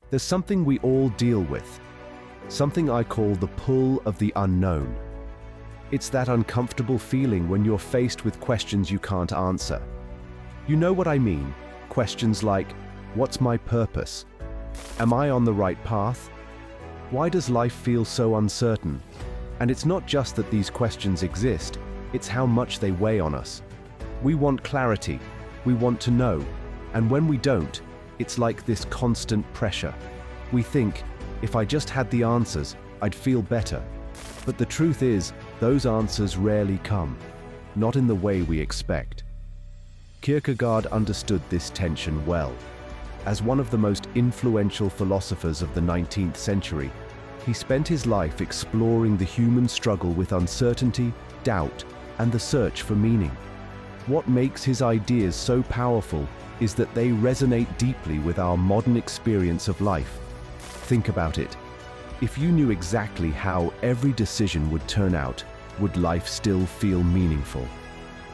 There's something we all deal with, something I call the pull of the unknown. It's that uncomfortable feeling when you're faced with questions you can't answer. You know what I mean? Questions like, what's my purpose? Am I on the right path? Why does life feel so uncertain? And it's not just that these questions exist, it's how much they weigh on us. We want clarity, we want to know, and when we don't, it's like this constant pressure. We think, if I just had the answers, I'd feel better. But the truth is, those answers rarely come, not in the way we expect. Kierkegaard understood this tension well. As one of the most influential philosophers of the 19th century, he spent his life exploring the human struggle with uncertainty, doubt, and the search for meaning. What makes his ideas so powerful is that they resonate deeply with our modern experience of life. Think about it. If you knew exactly how every decision would turn out, would life still feel meaningful?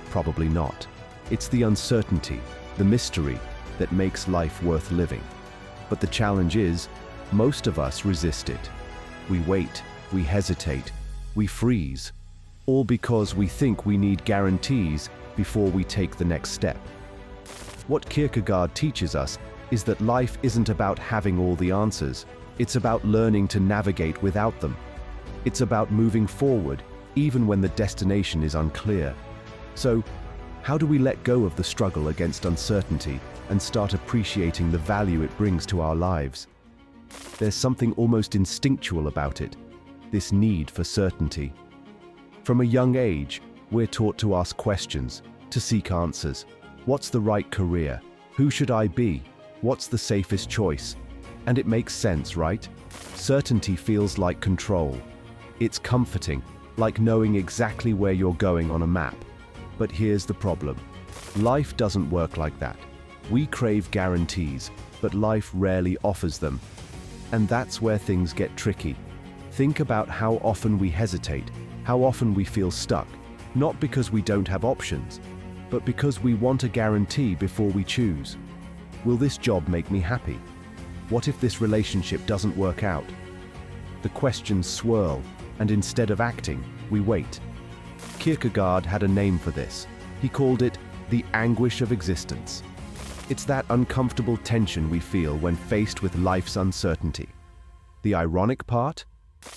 Probably not. It's the uncertainty, the mystery, that makes life worth living. But the challenge is, most of us resist it. We wait, we hesitate, we freeze, all because we think we need guarantees before we take the next step. What Kierkegaard teaches us is that life isn't about having all the answers, it's about learning to navigate without them. It's about moving forward, even when the destination is unclear. So, how do we let go of the struggle against uncertainty and start appreciating the value it brings to our lives? There's something almost instinctual about it, this need for certainty. From a young age, we're taught to ask questions, to seek answers. What's the right career? Who should I be? What's the safest choice? And it makes sense, right? Certainty feels like control. It's comforting, like knowing exactly where you're going on a map. But here's the problem. Life doesn't work like that. We crave guarantees, but life rarely offers them. And that's where things get tricky. Think about how often we hesitate, how often we feel stuck, not because we don't have options, but because we want a guarantee before we choose. Will this job make me happy? What if this relationship doesn't work out? The questions swirl, and instead of acting, we wait. Kierkegaard had a name for this. He called it the anguish of existence. It's that uncomfortable tension we feel when faced with life's uncertainty. The ironic part?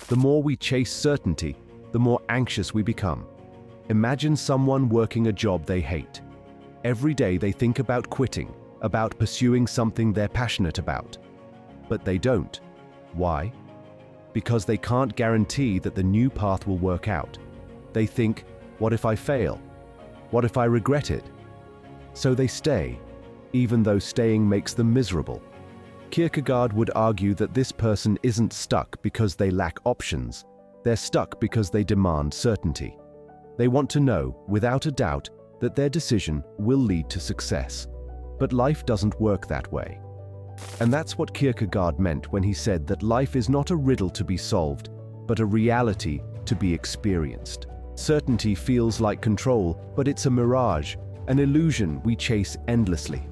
The more we chase certainty, the more anxious we become. Imagine someone working a job they hate. Every day they think about quitting, about pursuing something they're passionate about. But they don't. Why? Because they can't guarantee that the new path will work out. They think, what if I fail? What if I regret it? So they stay, even though staying makes them miserable. Kierkegaard would argue that this person isn't stuck because they lack options. They're stuck because they demand certainty. They want to know, without a doubt, that their decision will lead to success. But life doesn't work that way. And that's what Kierkegaard meant when he said that life is not a riddle to be solved, but a reality to be experienced. Certainty feels like control, but it's a mirage, an illusion we chase endlessly.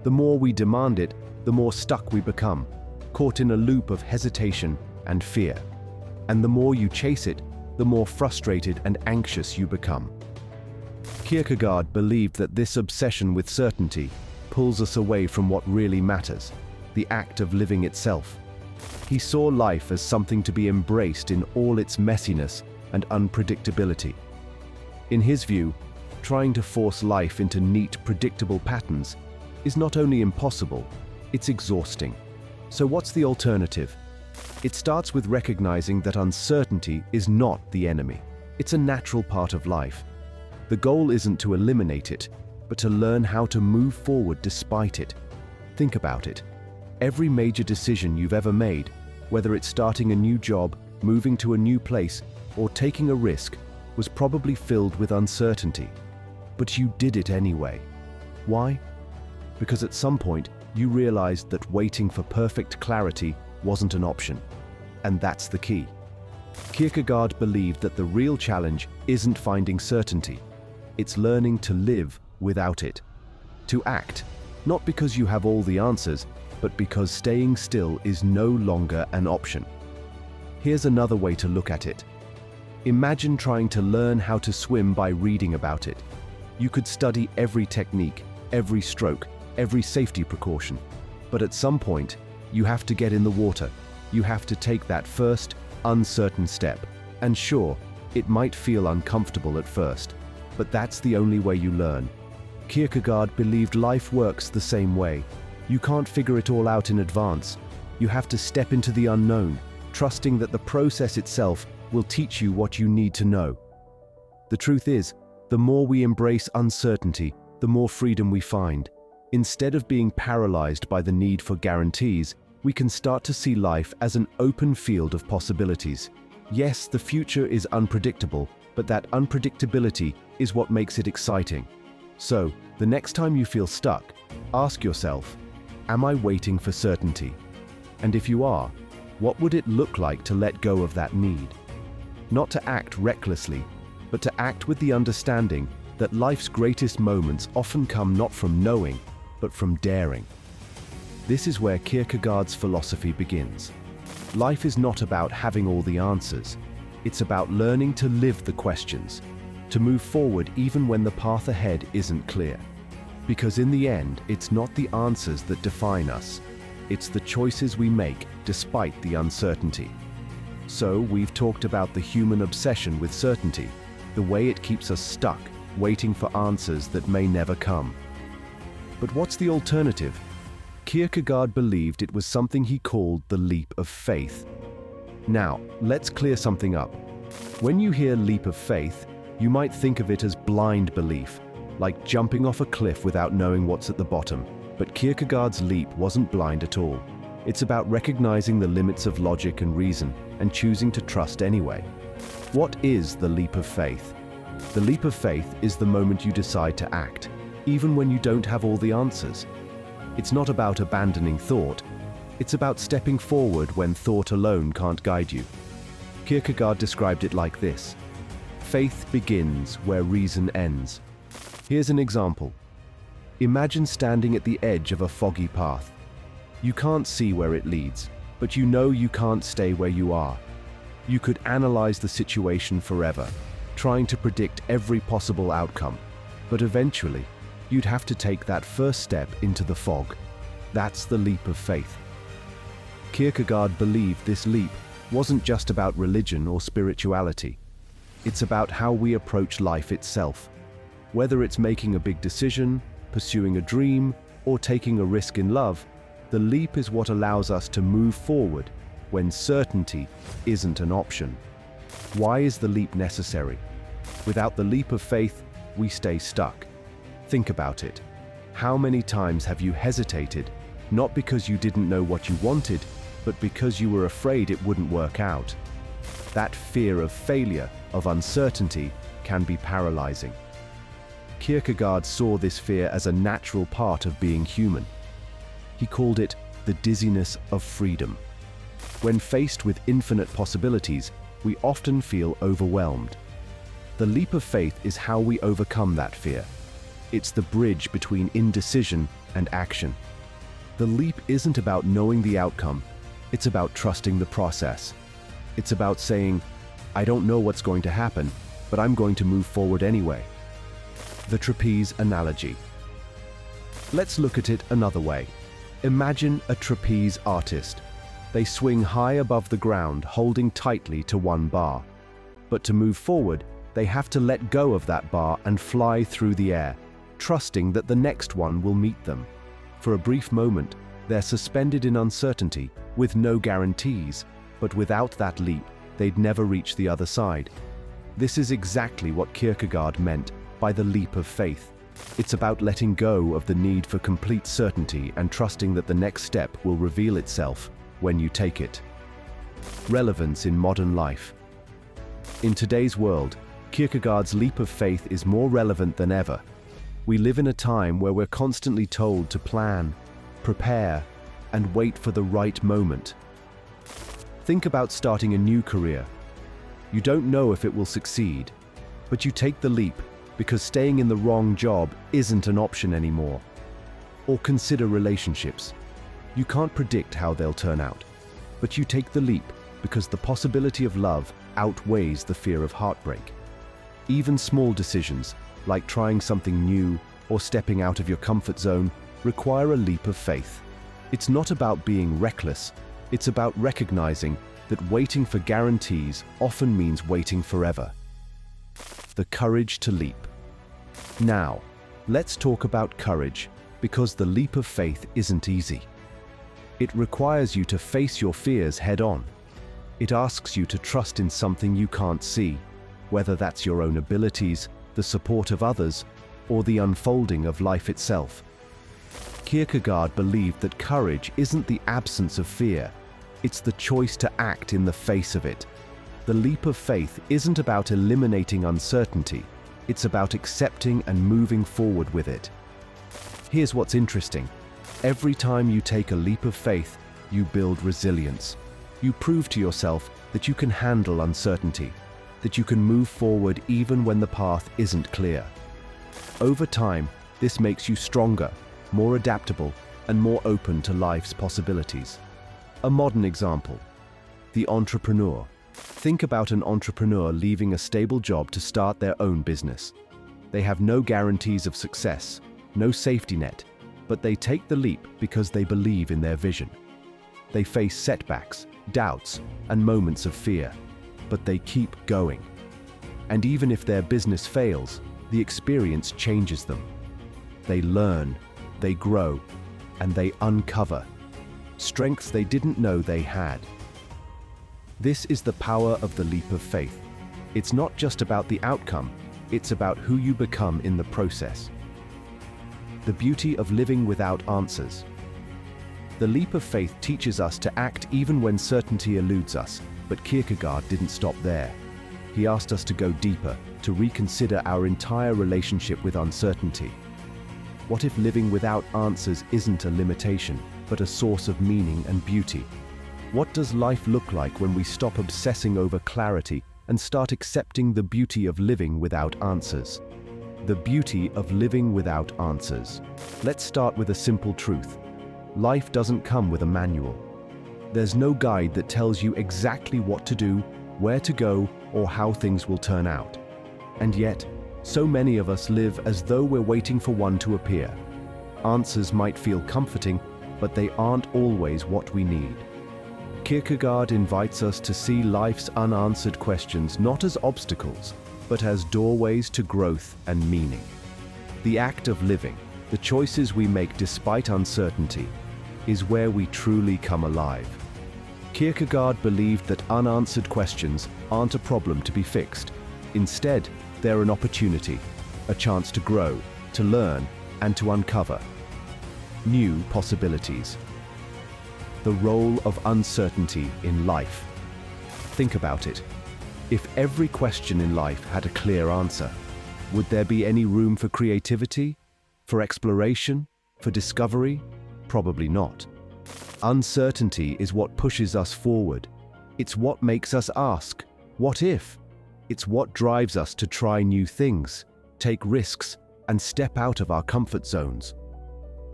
The more we demand it, the more stuck we become, caught in a loop of hesitation and fear. And the more you chase it, the more frustrated and anxious you become. Kierkegaard believed that this obsession with certainty pulls us away from what really matters, the act of living itself. He saw life as something to be embraced in all its messiness and unpredictability. In his view, trying to force life into neat, predictable patterns is not only impossible, it's exhausting. So what's the alternative? It starts with recognizing that uncertainty is not the enemy. It's a natural part of life. The goal isn't to eliminate it, but to learn how to move forward despite it. Think about it. Every major decision you've ever made, whether it's starting a new job, moving to a new place, or taking a risk, was probably filled with uncertainty. But you did it anyway. Why? Because at some point, you realized that waiting for perfect clarity wasn't an option. And that's the key. Kierkegaard believed that the real challenge isn't finding certainty. It's learning to live without it. To act, not because you have all the answers, but because staying still is no longer an option. Here's another way to look at it. Imagine trying to learn how to swim by reading about it. You could study every technique, every stroke, every safety precaution. But at some point, you have to get in the water. You have to take that first, uncertain step. And sure, it might feel uncomfortable at first, but that's the only way you learn. Kierkegaard believed life works the same way. You can't figure it all out in advance. You have to step into the unknown, trusting that the process itself will teach you what you need to know. The truth is, the more we embrace uncertainty, the more freedom we find. Instead of being paralyzed by the need for guarantees, we can start to see life as an open field of possibilities. Yes, the future is unpredictable, but that unpredictability is what makes it exciting. So, the next time you feel stuck, ask yourself, am I waiting for certainty? And if you are, what would it look like to let go of that need? Not to act recklessly, but to act with the understanding that life's greatest moments often come not from knowing, but from daring. This is where Kierkegaard's philosophy begins. Life is not about having all the answers. It's about learning to live the questions, to move forward even when the path ahead isn't clear. Because in the end, it's not the answers that define us. It's the choices we make despite the uncertainty. So, we've talked about the human obsession with certainty, the way it keeps us stuck, waiting for answers that may never come. But what's the alternative? Kierkegaard believed it was something he called the leap of faith. Now, let's clear something up. When you hear leap of faith, you might think of it as blind belief, like jumping off a cliff without knowing what's at the bottom. But Kierkegaard's leap wasn't blind at all. It's about recognizing the limits of logic and reason and choosing to trust anyway. What is the leap of faith? The leap of faith is the moment you decide to act, even when you don't have all the answers. It's not about abandoning thought. It's about stepping forward when thought alone can't guide you. Kierkegaard described it like this: faith begins where reason ends. Here's an example. Imagine standing at the edge of a foggy path. You can't see where it leads, but you know you can't stay where you are. You could analyze the situation forever, trying to predict every possible outcome. But eventually, you'd have to take that first step into the fog. That's the leap of faith. Kierkegaard believed this leap wasn't just about religion or spirituality. It's about how we approach life itself. Whether it's making a big decision, pursuing a dream, or taking a risk in love, the leap is what allows us to move forward when certainty isn't an option. Why is the leap necessary? Without the leap of faith, we stay stuck. Think about it. How many times have you hesitated, not because you didn't know what you wanted, but because you were afraid it wouldn't work out? That fear of failure, of uncertainty, can be paralyzing. Kierkegaard saw this fear as a natural part of being human. He called it the dizziness of freedom. When faced with infinite possibilities, we often feel overwhelmed. The leap of faith is how we overcome that fear. It's the bridge between indecision and action. The leap isn't about knowing the outcome, it's about trusting the process. It's about saying, I don't know what's going to happen, but I'm going to move forward anyway. The trapeze analogy. Let's look at it another way. Imagine a trapeze artist. They swing high above the ground, holding tightly to one bar. But to move forward, they have to let go of that bar and fly through the air, trusting that the next one will meet them. For a brief moment, they're suspended in uncertainty, with no guarantees, but without that leap, they'd never reach the other side. This is exactly what Kierkegaard meant by the leap of faith. It's about letting go of the need for complete certainty and trusting that the next step will reveal itself when you take it. Relevance in modern life. In today's world, Kierkegaard's leap of faith is more relevant than ever. We live in a time where we're constantly told to plan, prepare, and wait for the right moment. Think about starting a new career. You don't know if it will succeed, but you take the leap because staying in the wrong job isn't an option anymore. Or consider relationships. You can't predict how they'll turn out, but you take the leap because the possibility of love outweighs the fear of heartbreak. Even small decisions, like trying something new or stepping out of your comfort zone, require a leap of faith. It's not about being reckless, it's about recognizing that waiting for guarantees often means waiting forever. The courage to leap. Now, let's talk about courage, because the leap of faith isn't easy. It requires you to face your fears head-on. It asks you to trust in something you can't see, whether that's your own abilities, the support of others, or the unfolding of life itself. Kierkegaard believed that courage isn't the absence of fear, it's the choice to act in the face of it. The leap of faith isn't about eliminating uncertainty, it's about accepting and moving forward with it. Here's what's interesting. Every time you take a leap of faith, you build resilience. You prove to yourself that you can handle uncertainty, that you can move forward even when the path isn't clear. Over time, this makes you stronger, more adaptable, and more open to life's possibilities. A modern example: the entrepreneur. Think about an entrepreneur leaving a stable job to start their own business. They have no guarantees of success, no safety net, but they take the leap because they believe in their vision. They face setbacks, doubts, and moments of fear, but they keep going. And even if their business fails, the experience changes them. They learn, they grow, and they uncover strengths they didn't know they had. This is the power of the leap of faith. It's not just about the outcome, it's about who you become in the process. The beauty of living without answers. The leap of faith teaches us to act even when certainty eludes us, but Kierkegaard didn't stop there. He asked us to go deeper, to reconsider our entire relationship with uncertainty. What if living without answers isn't a limitation, but a source of meaning and beauty? What does life look like when we stop obsessing over clarity and start accepting the beauty of living without answers? The beauty of living without answers. Let's start with a simple truth. Life doesn't come with a manual. There's no guide that tells you exactly what to do, where to go, or how things will turn out. And yet, so many of us live as though we're waiting for one to appear. Answers might feel comforting, but they aren't always what we need. Kierkegaard invites us to see life's unanswered questions not as obstacles, but as doorways to growth and meaning. The act of living, the choices we make despite uncertainty, is where we truly come alive. Kierkegaard believed that unanswered questions aren't a problem to be fixed. Instead, they're an opportunity, a chance to grow, to learn, and to uncover new possibilities. The role of uncertainty in life. Think about it. If every question in life had a clear answer, would there be any room for creativity, for exploration, for discovery? Probably not. Uncertainty is what pushes us forward. It's what makes us ask, what if? It's what drives us to try new things, take risks, and step out of our comfort zones.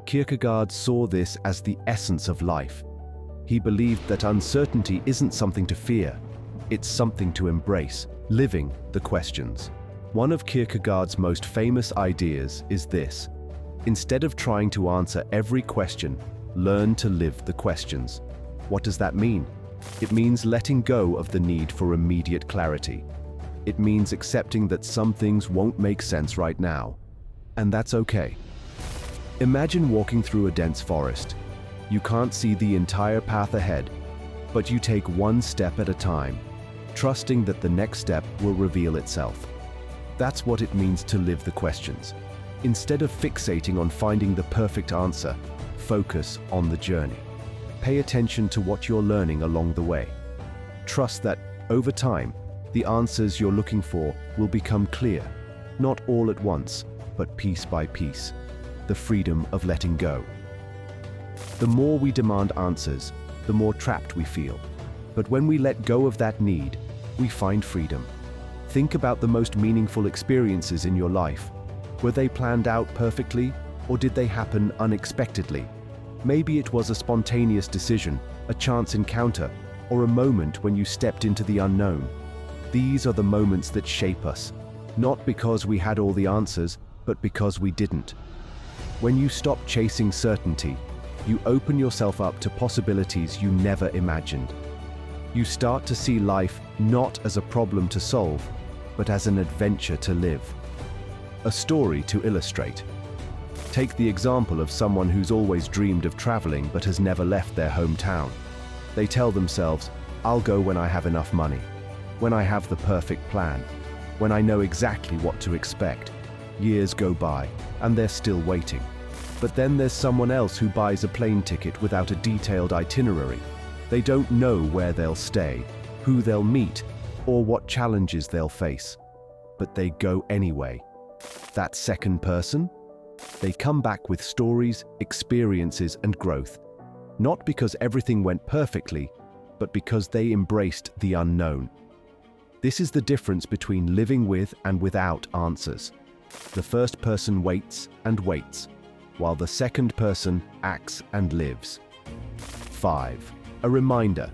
Kierkegaard saw this as the essence of life. He believed that uncertainty isn't something to fear, it's something to embrace, living the questions. One of Kierkegaard's most famous ideas is this: instead of trying to answer every question, learn to live the questions. What does that mean? It means letting go of the need for immediate clarity. It means accepting that some things won't make sense right now, and that's okay. Imagine walking through a dense forest. You can't see the entire path ahead, but you take one step at a time, trusting that the next step will reveal itself. That's what it means to live the questions. Instead of fixating on finding the perfect answer, focus on the journey. Pay attention to what you're learning along the way. Trust that, over time, the answers you're looking for will become clear, not all at once, but piece by piece. The freedom of letting go. The more we demand answers, the more trapped we feel. But when we let go of that need, we find freedom. Think about the most meaningful experiences in your life. Were they planned out perfectly, or did they happen unexpectedly? Maybe it was a spontaneous decision, a chance encounter, or a moment when you stepped into the unknown. These are the moments that shape us, not because we had all the answers, but because we didn't. When you stop chasing certainty, you open yourself up to possibilities you never imagined. You start to see life not as a problem to solve, but as an adventure to live. A story to illustrate. Take the example of someone who's always dreamed of traveling but has never left their hometown. They tell themselves, "I'll go when I have enough money, when I have the perfect plan, when I know exactly what to expect." Years go by, and they're still waiting. But then there's someone else who buys a plane ticket without a detailed itinerary. They don't know where they'll stay, who they'll meet, or what challenges they'll face. But they go anyway. That second person? They come back with stories, experiences, and growth. Not because everything went perfectly, but because they embraced the unknown. This is the difference between living with and without answers. The first person waits and waits, while the second person acts and lives. 5. A reminder.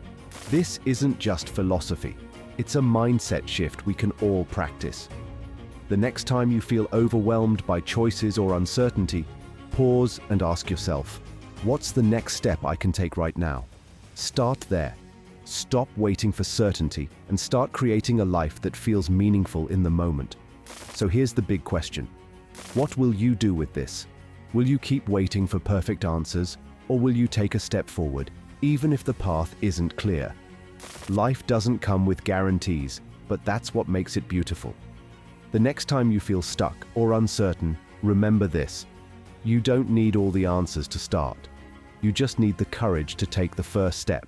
This isn't just philosophy. It's a mindset shift we can all practice. The next time you feel overwhelmed by choices or uncertainty, pause and ask yourself, what's the next step I can take right now? Start there. Stop waiting for certainty and start creating a life that feels meaningful in the moment. So here's the big question. What will you do with this? Will you keep waiting for perfect answers, or will you take a step forward, even if the path isn't clear? Life doesn't come with guarantees, but that's what makes it beautiful. The next time you feel stuck or uncertain, remember this. You don't need all the answers to start. You just need the courage to take the first step.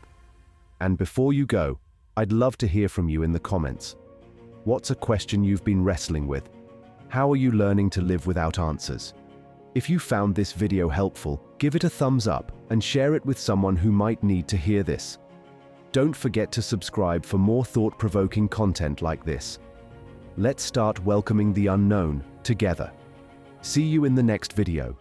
And before you go, I'd love to hear from you in the comments. What's a question you've been wrestling with? How are you learning to live without answers? If you found this video helpful, give it a thumbs up and share it with someone who might need to hear this. Don't forget to subscribe for more thought-provoking content like this. Let's start welcoming the unknown together. See you in the next video.